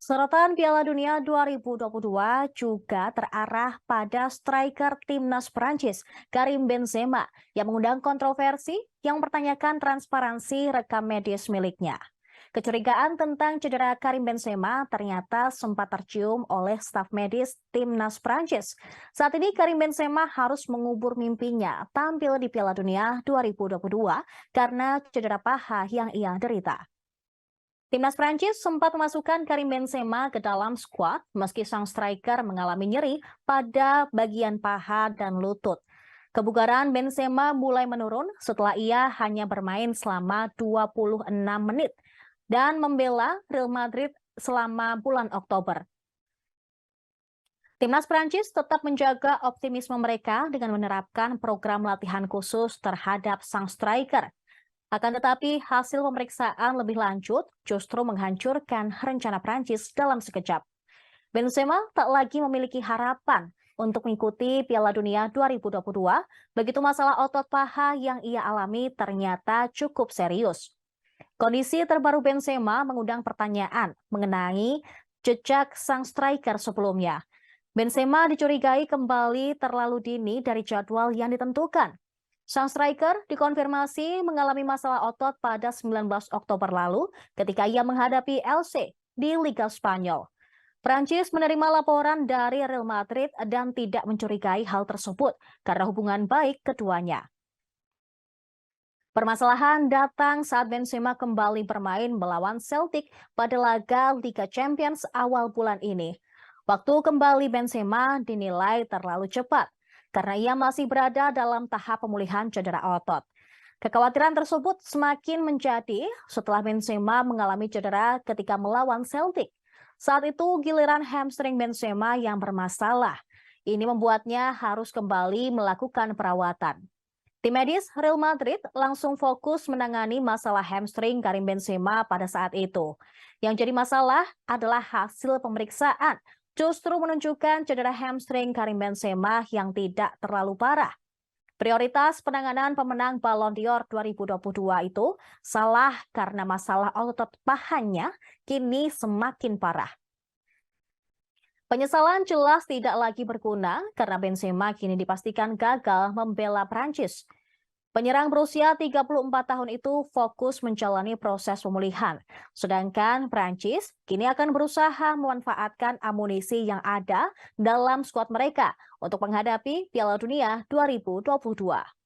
Sorotan Piala Dunia 2022 juga terarah pada striker timnas Prancis, Karim Benzema, yang mengundang kontroversi yang mempertanyakan transparansi rekam medis miliknya. Kecurigaan tentang cedera Karim Benzema ternyata sempat tercium oleh staf medis timnas Prancis. Saat ini Karim Benzema harus mengubur mimpinya tampil di Piala Dunia 2022 karena cedera paha yang ia derita. Timnas Prancis sempat memasukkan Karim Benzema ke dalam skuad meski sang striker mengalami nyeri pada bagian paha dan lutut. Kebugaran Benzema mulai menurun setelah ia hanya bermain selama 26 menit dan membela Real Madrid selama bulan Oktober. Timnas Prancis tetap menjaga optimisme mereka dengan menerapkan program latihan khusus terhadap sang striker. Akan tetapi, hasil pemeriksaan lebih lanjut justru menghancurkan rencana Prancis dalam sekejap. Benzema tak lagi memiliki harapan untuk mengikuti Piala Dunia 2022, begitu masalah otot paha yang ia alami ternyata cukup serius. Kondisi terbaru Benzema mengundang pertanyaan mengenai jejak sang striker sebelumnya. Benzema dicurigai kembali terlalu dini dari jadwal yang ditentukan. Sang striker dikonfirmasi mengalami masalah otot pada 19 Oktober lalu ketika ia menghadapi Elche di Liga Spanyol. Prancis menerima laporan dari Real Madrid dan tidak mencurigai hal tersebut karena hubungan baik keduanya. Permasalahan datang saat Benzema kembali bermain melawan Celtic pada laga Liga Champions awal bulan ini. Waktu kembali Benzema dinilai terlalu cepat karena ia masih berada dalam tahap pemulihan cedera otot. Kekhawatiran tersebut semakin menjadi setelah Benzema mengalami cedera ketika melawan Celtic. Saat itu giliran hamstring Benzema yang bermasalah. Ini membuatnya harus kembali melakukan perawatan. Tim medis Real Madrid langsung fokus menangani masalah hamstring Karim Benzema pada saat itu. Yang jadi masalah adalah hasil pemeriksaan justru menunjukkan cedera hamstring Karim Benzema yang tidak terlalu parah. Prioritas penanganan pemenang Ballon d'Or 2022 itu salah karena masalah otot pahanya kini semakin parah. Penyesalan jelas tidak lagi berguna karena Benzema kini dipastikan gagal membela Prancis. Penyerang berusia 34 tahun itu fokus menjalani proses pemulihan, sedangkan Prancis kini akan berusaha memanfaatkan amunisi yang ada dalam skuad mereka untuk menghadapi Piala Dunia 2022.